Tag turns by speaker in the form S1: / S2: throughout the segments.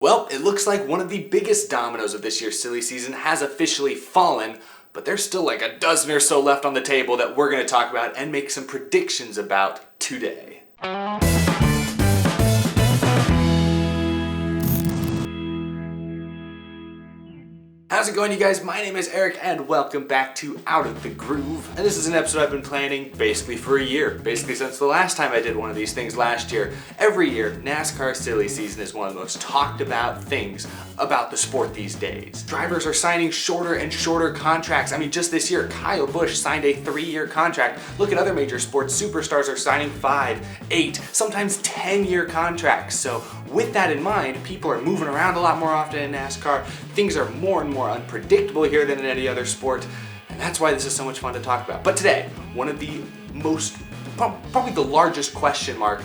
S1: Well, it looks like one of the biggest dominoes of this year's silly season has officially fallen, but there's still like a dozen or so left on the table that we're going to talk about and make some predictions about today. How's it going, you guys? My name is Eric and welcome back to Out of the Groove. And this is an episode I've been planning basically for a year, basically since the last time I did one of these things last year. Every year, NASCAR silly season is one of the most talked about things about the sport these days. Drivers are signing shorter and shorter contracts. I mean, just this year, Kyle Busch signed a 3-year contract. Look at other major sports. Superstars are signing 5, 8, sometimes 10-year contracts. So with that in mind, people are moving around a lot more often in NASCAR. Things are more and more unpredictable here than in any other sport, and that's why this is so much fun to talk about. But today, one of the probably the largest question mark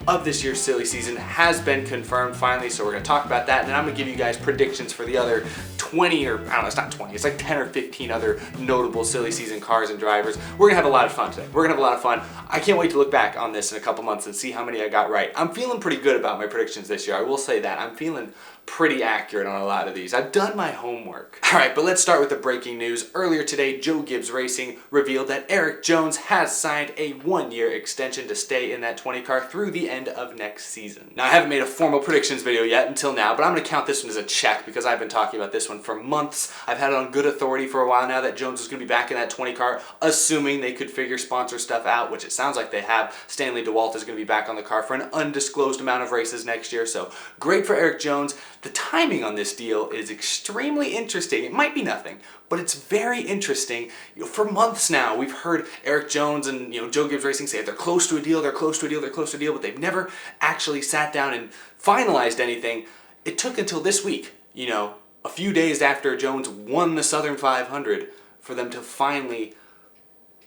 S1: of this year's silly season has been confirmed finally, so we're going to talk about that, and then I'm going to give you guys predictions for the other 20 or, I don't know, it's not 20, it's like 10 or 15 other notable silly season cars and drivers. We're going to have a lot of fun today. We're going to have a lot of fun. I can't wait to look back on this in a couple months and see how many I got right. I'm feeling pretty good about my predictions this year, I will say that. I'm feeling pretty accurate on a lot of these. I've done my homework. Alright, but let's start with the breaking news. Earlier today, Joe Gibbs Racing revealed that Erik Jones has signed a 1-year extension to stay in that 20 car through the end of next season. Now, I haven't made a formal predictions video yet until now, but I'm going to count this one as a check because I've been talking about this one for months. I've had it on good authority for a while now that Jones is going to be back in that 20 car, assuming they could figure sponsor stuff out, which it sounds like they have. Stanley DeWalt is going to be back on the car for an undisclosed amount of races next year, so great for Erik Jones. The timing on this deal is extremely interesting. It might be nothing, but it's very interesting. For months now, we've heard Erik Jones and Joe Gibbs Racing say they're close to a deal, they're close to a deal, they're close to a deal, but they've never actually sat down and finalized anything. It took until this week, a few days after Jones won the Southern 500, for them to finally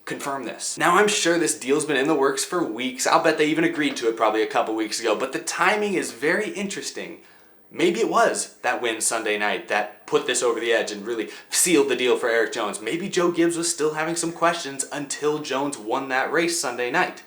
S1: confirm this. Now, I'm sure this deal's been in the works for weeks. I'll bet they even agreed to it probably a couple weeks ago, but the timing is very interesting. Maybe it was that win Sunday night that put this over the edge and really sealed the deal for Erik Jones. Maybe Joe Gibbs was still having some questions until Jones won that race Sunday night.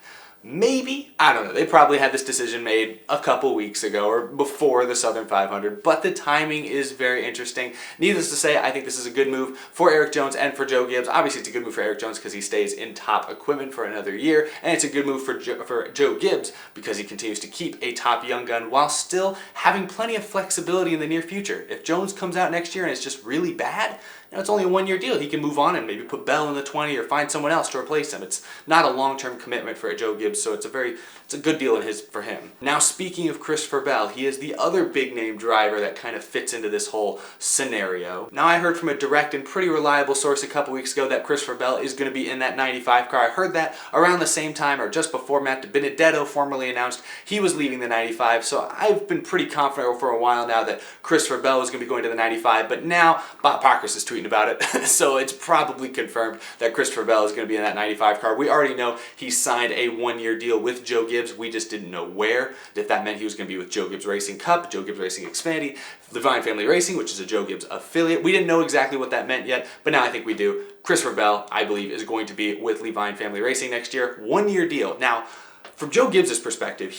S1: Maybe, I don't know, they probably had this decision made a couple weeks ago or before the Southern 500, but the timing is very interesting. Needless to say, I think this is a good move for Erik Jones and for Joe Gibbs. Obviously, it's a good move for Erik Jones because he stays in top equipment for another year, and it's a good move for Joe Gibbs because he continues to keep a top young gun while still having plenty of flexibility in the near future. If Jones comes out next year and it's just really bad, it's only a 1-year deal. He can move on and maybe put Bell in the 20 or find someone else to replace him. It's not a long-term commitment for Joe Gibbs, so it's a good deal for him. Now, speaking of Christopher Bell, he is the other big-name driver that kind of fits into this whole scenario. Now, I heard from a direct and pretty reliable source a couple weeks ago that Christopher Bell is going to be in that 95 car. I heard that around the same time or just before Matt DiBenedetto formally announced he was leaving the 95, so I've been pretty confident for a while now that Christopher Bell is going to be going to the 95, but now Bob Parkhurst is tweeting about it, so it's probably confirmed that Christopher Bell is going to be in that 95 car. We already know he signed a 1-year deal with Joe Gibbs. We just didn't know where. If that meant he was going to be with Joe Gibbs Racing Cup, Joe Gibbs Racing Xfinity, Levine Family Racing, which is a Joe Gibbs affiliate. We didn't know exactly what that meant yet, but now I think we do. Christopher Bell, I believe, is going to be with Levine Family Racing next year. 1-year deal. Now, from Joe Gibbs' perspective,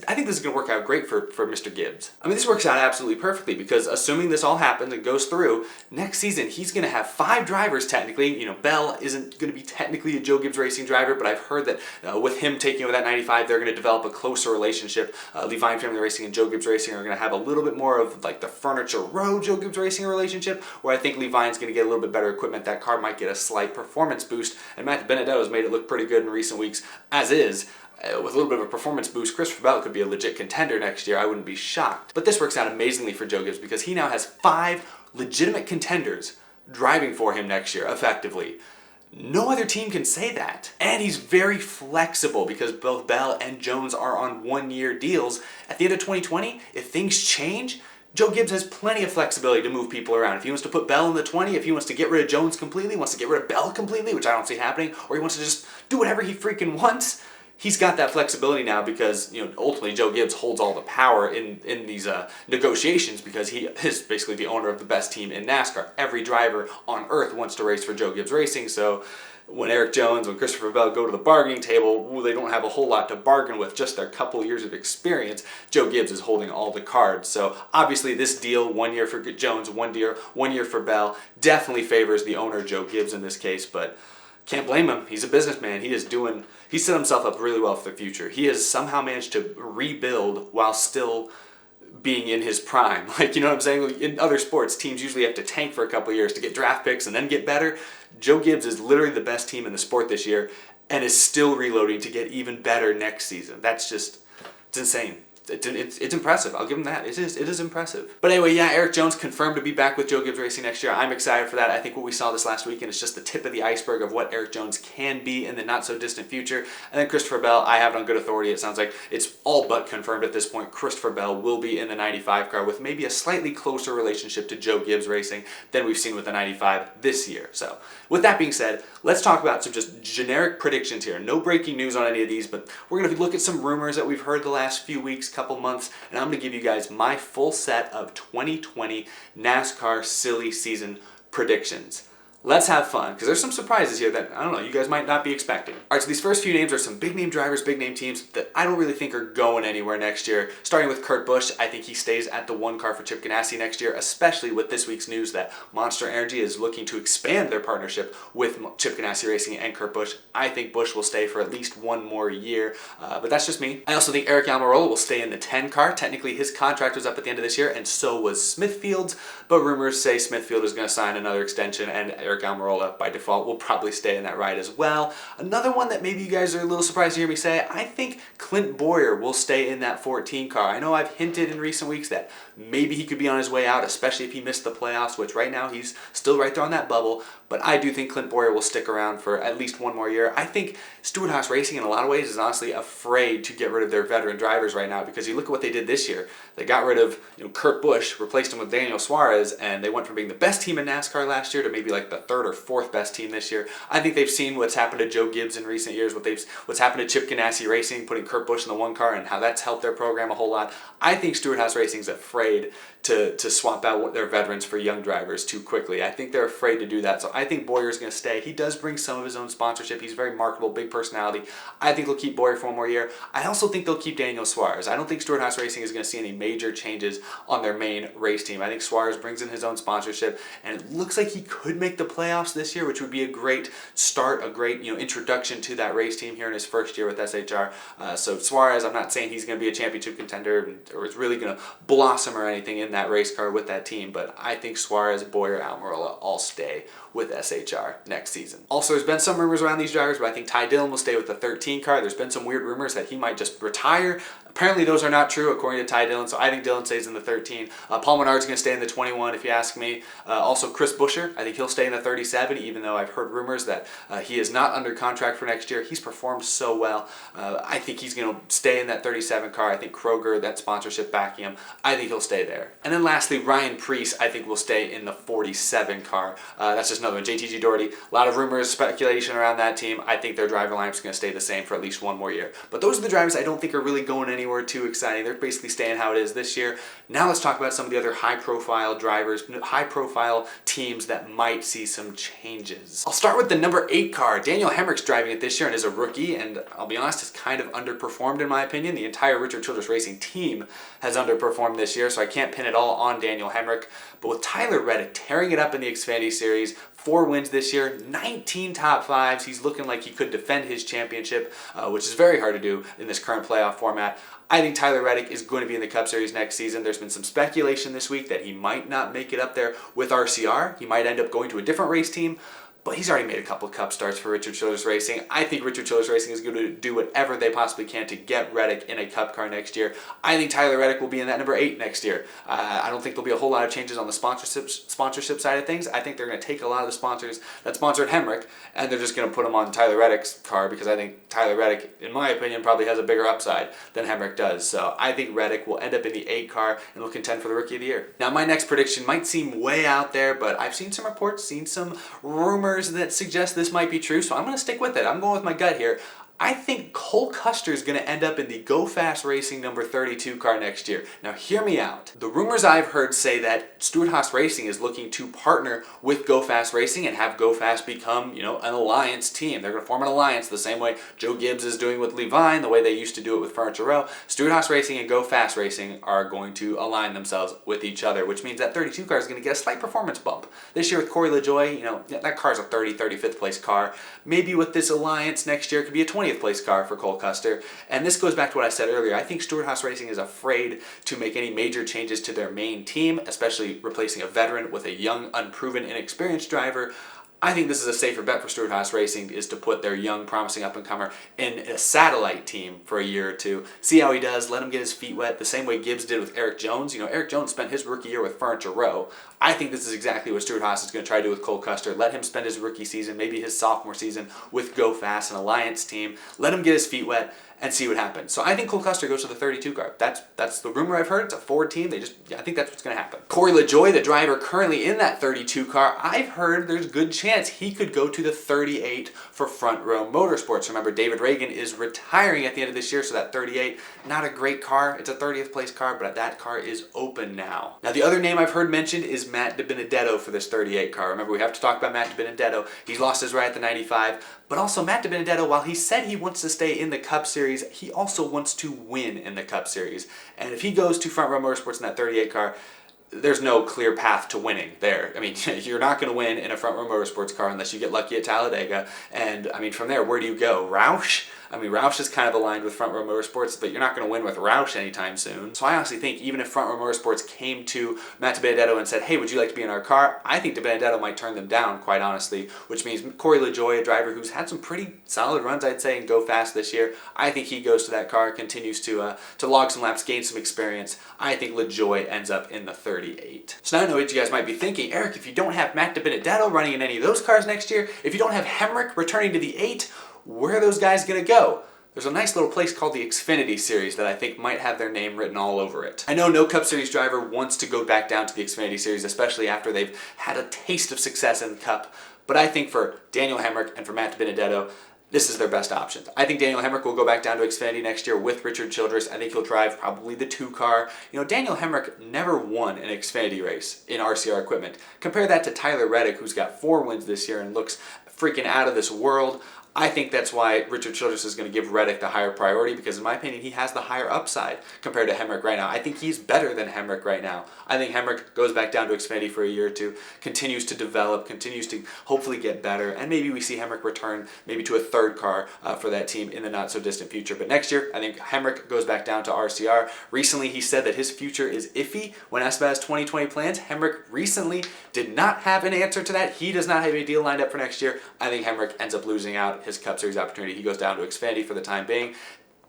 S1: I think this is going to work out great for Mr. Gibbs. I mean, this works out absolutely perfectly because assuming this all happens and goes through, next season he's going to have 5 drivers technically. Bell isn't going to be technically a Joe Gibbs Racing driver, but I've heard that with him taking over that 95, they're going to develop a closer relationship. Levine Family Racing and Joe Gibbs Racing are going to have a little bit more of like the Furniture Row Joe Gibbs Racing relationship, where I think Levine's going to get a little bit better equipment. That car might get a slight performance boost, and Matt DiBenedetto has made it look pretty good in recent weeks, as is. With a little bit of a performance boost, Christopher Bell could be a legit contender next year. I wouldn't be shocked. But this works out amazingly for Joe Gibbs because he now has 5 legitimate contenders driving for him next year, effectively. No other team can say that. And he's very flexible because both Bell and Jones are on 1-year deals. At the end of 2020, if things change, Joe Gibbs has plenty of flexibility to move people around. If he wants to put Bell in the 20, if he wants to get rid of Jones completely, wants to get rid of Bell completely, which I don't see happening, or he wants to just do whatever he freaking wants, he's got that flexibility now because, ultimately Joe Gibbs holds all the power in these negotiations because he is basically the owner of the best team in NASCAR. Every driver on earth wants to race for Joe Gibbs Racing, so when Erik Jones, when Christopher Bell go to the bargaining table, they don't have a whole lot to bargain with, just their couple years of experience. Joe Gibbs is holding all the cards. So obviously this deal, 1 year for Jones, 1 year for Bell, definitely favors the owner, Joe Gibbs in this case, but can't blame him. He's a businessman. He set himself up really well for the future. He has somehow managed to rebuild while still being in his prime. Like, you know what I'm saying? In other sports, teams usually have to tank for a couple of years to get draft picks and then get better. Joe Gibbs is literally the best team in the sport this year and is still reloading to get even better next season. That's just, it's insane. It's impressive. I'll give him that. It is impressive. But anyway, yeah, Erik Jones confirmed to be back with Joe Gibbs Racing next year. I'm excited for that. I think what we saw this last weekend is just the tip of the iceberg of what Erik Jones can be in the not so distant future. And then Christopher Bell, I have it on good authority. It sounds like it's all but confirmed at this point. Christopher Bell will be in the 95 car with maybe a slightly closer relationship to Joe Gibbs Racing than we've seen with the 95 this year. So with that being said, let's talk about some just generic predictions here. No breaking news on any of these, but we're going to look at some rumors that we've heard the last few weeks, couple months, and I'm going to give you guys my full set of 2020 NASCAR silly season predictions. Let's have fun, because there's some surprises here that, I don't know, you guys might not be expecting. All right, so these first few names are some big name drivers, big name teams that I don't really think are going anywhere next year. Starting with Kurt Busch, I think he stays at the 1 car for Chip Ganassi next year, especially with this week's news that Monster Energy is looking to expand their partnership with Chip Ganassi Racing and Kurt Busch. I think Busch will stay for at least 1 more year, but that's just me. I also think Aric Almirola will stay in the 10 car. Technically, his contract was up at the end of this year, and so was Smithfield's, but rumors say Smithfield is going to sign another extension, and Aric Almirola, by default, will probably stay in that ride as well. Another one that maybe you guys are a little surprised to hear me say, I think Clint Bowyer will stay in that 14 car. I know I've hinted in recent weeks that maybe he could be on his way out, especially if he missed the playoffs, which right now he's still right there on that bubble, but I do think Clint Bowyer will stick around for at least 1 more year. I think Stewart-Haas Racing in a lot of ways is honestly afraid to get rid of their veteran drivers right now, because you look at what they did this year. They got rid of Kurt Busch, replaced him with Daniel Suarez, and they went from being the best team in NASCAR last year to maybe like the 3rd or 4th best team this year. I think they've seen what's happened to Joe Gibbs in recent years, what's happened to Chip Ganassi Racing, putting Kurt Busch in the 1 car, and how that's helped their program a whole lot. I think Stewart-Haas Racing's afraid to swap out their veterans for young drivers too quickly. I think they're afraid to do that, so I think Bowyer's going to stay. He does bring some of his own sponsorship. He's very marketable, big personality. I think they'll keep Bowyer for 1 more year. I also think they'll keep Daniel Suarez. I don't think Stewart-Haas Racing is going to see any major changes on their main race team. I think Suarez brings in his own sponsorship, and it looks like he could make the playoffs this year, which would be a great start, a great introduction to that race team here in his first year with SHR. So Suarez, I'm not saying he's going to be a championship contender or is really going to blossom or anything in that race car with that team, but I think Suarez, Bowyer, Almirola all stay with SHR next season. Also, there's been some rumors around these drivers, but I think Ty Dillon will stay with the 13 car. There's been some weird rumors that he might just retire. Apparently those are not true according to Ty Dillon, so I think Dillon stays in the 13. Paul Menard's going to stay in the 21 if you ask me. Also Chris Buescher, I think he'll stay in the 37, even though I've heard rumors that he is not under contract for next year. He's performed so well. I think he's going to stay in that 37 car. I think Kroger, that sponsorship backing him, I think he'll stay there. And then lastly, Ryan Preece, I think will stay in the 47 car. That's just another one. JTG Doherty, a lot of rumors, speculation around that team. I think their driver lineup is going to stay the same for at least 1 more year. But those are the drivers I don't think are really going anywhere too exciting. They're basically staying how it is this year. Now let's talk about some of the other high-profile drivers, high-profile teams that might see some changes. I'll start with the number 8 car. Daniel Hemric's driving it this year and is a rookie, and I'll be honest, has kind of underperformed in my opinion. The entire Richard Childress Racing team has underperformed this year, so I can't pin it all on Daniel Hemric. But with Tyler Reddick tearing it up in the Xfinity Series, 4 wins this year, 19 top 5s. He's looking like he could defend his championship, which is very hard to do in this current playoff format. I think Tyler Reddick is going to be in the Cup Series next season. There's been some speculation this week that he might not make it up there with RCR. He might end up going to a different race team. But he's already made a couple of Cup starts for Richard Childress Racing. I think Richard Childress Racing is going to do whatever they possibly can to get Reddick in a Cup car next year. I think Tyler Reddick will be in that number 8 next year. I don't think there'll be a whole lot of changes on the sponsorship side of things. I think they're going to take a lot of the sponsors that sponsored Hemric, and they're just going to put them on Tyler Reddick's car, because I think Tyler Reddick, in my opinion, probably has a bigger upside than Hemric does. So I think Reddick will end up in the 8 car and will contend for the Rookie of the Year. Now, my next prediction might seem way out there, but I've seen some reports, seen some rumors that suggest this might be true, so I'm going to stick with it. I'm going with my gut here. I think Cole Custer is going to end up in the Go Fast Racing number 32 car next year. Now hear me out. The rumors I've heard say that Stewart-Haas Racing is looking to partner with Go Fast Racing and have Go Fast become, an alliance team. They're going to form an alliance the same way Joe Gibbs is doing with Levine, the way they used to do it with Furniture Row. Stewart-Haas Racing and Go Fast Racing are going to align themselves with each other, which means that 32 car is going to get a slight performance bump. This year with Corey LaJoie, that car's a 35th place car. Maybe with this alliance next year it could be a 20th place car for Cole Custer. And this goes back to what I said earlier. I think Stewart-Haas Racing is afraid to make any major changes to their main team, especially replacing a veteran with a young, unproven, inexperienced driver. I think this is a safer bet for Stewart-Haas Racing, is to put their young, promising up-and-comer in a satellite team for a year or two. See how he does, let him get his feet wet, the same way Gibbs did with Erik Jones. Erik Jones spent his rookie year with Furniture Row. I think this is exactly what Stewart-Haas is going to try to do with Cole Custer. Let him spend his rookie season, maybe his sophomore season, with Go Fast, an alliance team. Let him get his feet wet and see what happens. So I think Cole Custer goes to the 32 car. That's the rumor I've heard. It's a Ford team. I think that's what's going to happen. Corey LaJoie, the driver currently in that 32 car, I've heard there's a good chance he could go to the 38 for Front Row Motorsports. Remember, David Reagan is retiring at the end of this year, so that 38, not a great car. It's a 30th place car, but that car is open now. Now, the other name I've heard mentioned is Matt DiBenedetto for this 38 car. Remember, we have to talk about Matt DiBenedetto. He's lost his ride at the 95. But also Matt DiBenedetto, while he said he wants to stay in the Cup Series, he also wants to win in the Cup Series. And if he goes to Front Row Motorsports in that 38 car, there's no clear path to winning there. I mean, you're not going to win in a Front Row Motorsports car unless you get lucky at Talladega. And, from there, where do you go? Roush? Roush is kind of aligned with Front Row Motorsports, but you're not going to win with Roush anytime soon. So I honestly think even if Front Row Motorsports came to Matt DiBenedetto and said, hey, would you like to be in our car? I think DiBenedetto might turn them down, quite honestly, which means Corey LaJoie, a driver who's had some pretty solid runs, I'd say, and Go Fast this year. I think he goes to that car, continues to log some laps, gain some experience. I think LaJoie ends up in the 38. So now I know what you guys might be thinking. Erik, if you don't have Matt DiBenedetto running in any of those cars next year, if you don't have Hemrick returning to the 8, where are those guys going to go? There's a nice little place called the Xfinity Series that I think might have their name written all over it. I know no Cup Series driver wants to go back down to the Xfinity Series, especially after they've had a taste of success in the Cup, but I think for Daniel Hemrick and for Matt DiBenedetto, this is their best options. I think Daniel Hemrick will go back down to Xfinity next year with Richard Childress. I think he'll drive probably the 2 car. Daniel Hemrick never won an Xfinity race in RCR equipment. Compare that to Tyler Reddick, who's got 4 wins this year and looks freaking out of this world. I think that's why Richard Childress is going to give Reddick the higher priority, because in my opinion, he has the higher upside compared to Hemrick right now. I think he's better than Hemrick right now. I think Hemrick goes back down to Xfinity for a year or two, continues to develop, continues to hopefully get better, and maybe we see Hemrick return maybe to a 3rd car for that team in the not so distant future. But next year, I think Hemrick goes back down to RCR. Recently, he said that his future is iffy when asked about his 2020 plans. Hemrick recently did not have an answer to that. He does not have a deal lined up for next year. I think Hemrick ends up losing out his Cup Series opportunity. He goes down to Xfinity for the time being.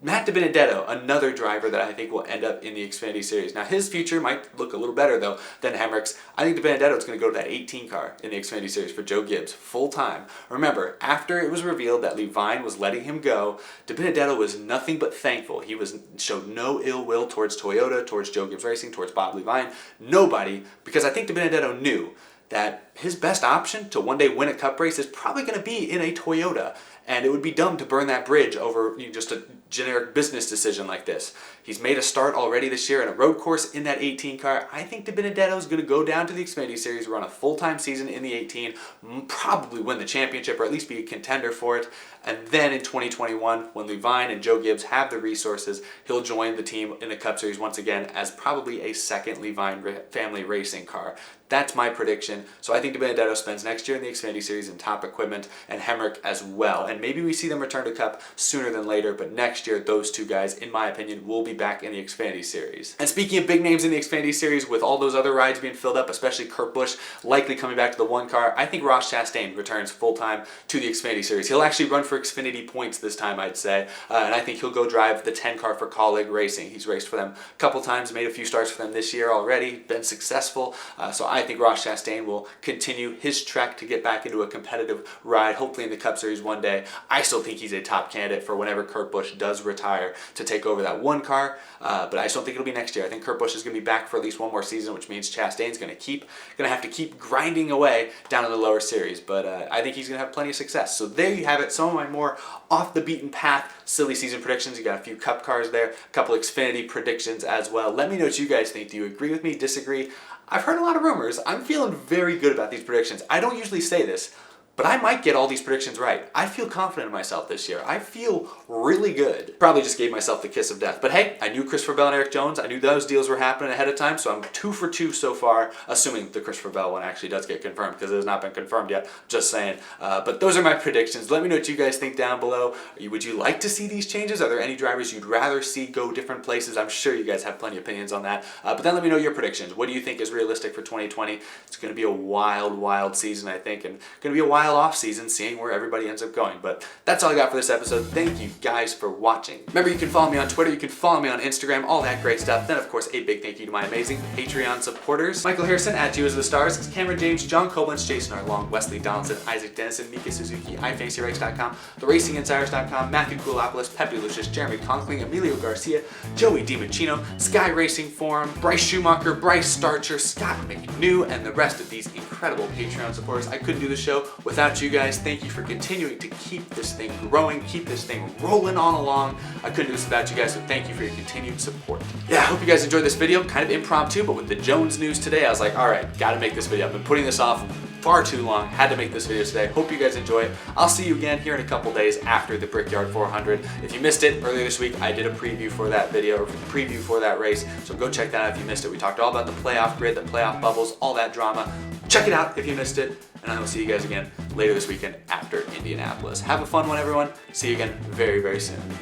S1: Matt DiBenedetto, another driver that I think will end up in the Xfinity Series. Now, his future might look a little better, though, than Hemrick's. I think DiBenedetto is going to go to that 18 car in the Xfinity Series for Joe Gibbs, full-time. Remember, after it was revealed that Levine was letting him go, DiBenedetto was nothing but thankful. He showed no ill will towards Toyota, towards Joe Gibbs Racing, towards Bob Levine, nobody, because I think DiBenedetto knew that his best option to one day win a Cup race is probably going to be in a Toyota. And it would be dumb to burn that bridge over just a generic business decision like this. He's made a start already this year in a road course in that 18 car. I think DiBenedetto is going to go down to the Xfinity Series, run a full-time season in the 18, probably win the championship or at least be a contender for it. And then in 2021, when Levine and Joe Gibbs have the resources, he'll join the team in the Cup Series once again as probably a second Levine family racing car. That's my prediction. So I think DiBenedetto spends next year in the Xfinity Series in top equipment, and Hemrick as well. And maybe we see them return to Cup sooner than later, but next year those 2 guys, in my opinion, will be back in the Xfinity Series. And speaking of big names in the Xfinity Series, with all those other rides being filled up, especially Kurt Busch likely coming back to the 1 car, I think Ross Chastain returns full-time to the Xfinity Series. He'll actually run for Xfinity points this time, I'd say, and I think he'll go drive the 10 car for Colleague Racing. He's raced for them a couple times, made a few starts for them this year already, been successful, so I think Ross Chastain will continue his trek to get back into a competitive ride, hopefully in the Cup Series one day. I still think he's a top candidate for whenever Kurt Busch does retire to take over that 1 car. NASCAR, but I just don't think it'll be next year. I think Kurt Busch is going to be back for at least one more season, which means Chastain's going to have to keep grinding away down in the lower series, but I think he's going to have plenty of success. So there you have it, some of my more off the beaten path silly season predictions. You got a few Cup cars there, a couple Xfinity predictions as well. Let me know what you guys think. Do you agree with me, disagree? I've heard a lot of rumors. I'm feeling very good about these predictions. I don't usually say this, but I might get all these predictions right. I feel confident in myself this year. I feel really good. Probably just gave myself the kiss of death. But hey, I knew Christopher Bell and Erik Jones. I knew those deals were happening ahead of time, so I'm 2 for 2 so far, assuming the Christopher Bell one actually does get confirmed, because it has not been confirmed yet. Just saying. But those are my predictions. Let me know what you guys think down below. Would you like to see these changes? Are there any drivers you'd rather see go different places? I'm sure you guys have plenty of opinions on that. But then let me know your predictions. What do you think is realistic for 2020? It's going to be a wild, wild season, I think, and going to be a wild off season, seeing where everybody ends up going. But that's all I got for this episode. Thank you guys for watching. Remember, you can follow me on Twitter, you can follow me on Instagram, all that great stuff. Then, of course, a big thank you to my amazing Patreon supporters: Michael Harrison, at You As The Stars, Cameron James, John Koblenz, Jason Arlong, Wesley Donaldson, Isaac Dennison, Mika Suzuki, iFantasyRakes.com, TheRacingInsiders.com, Matthew Koulopoulos, Pepe Lucius, Jeremy Conkling, Emilio Garcia, Joey DiMacchino, Sky Racing Forum, Bryce Schumacher, Bryce Starcher, Scott McNew, and the rest of these incredible Patreon supporters. I couldn't do the show without you guys. Thank you for continuing to keep this thing growing, keep this thing rolling on along. I couldn't do this without you guys, so thank you for your continued support. Yeah, I hope you guys enjoyed this video. Kind of impromptu, but with the Jones news today, I was like, all right, gotta make this video. I've been putting this off far too long. Had to make this video today. Hope you guys enjoy it. I'll see you again here in a couple days after the Brickyard 400. If you missed it earlier this week, I did a preview for that video, or preview for that race, so go check that out if you missed it. We talked all about the playoff grid, the playoff bubbles, all that drama. Check it out if you missed it, and I will see you guys again later this weekend after Indianapolis. Have a fun one, everyone. See you again very, very soon.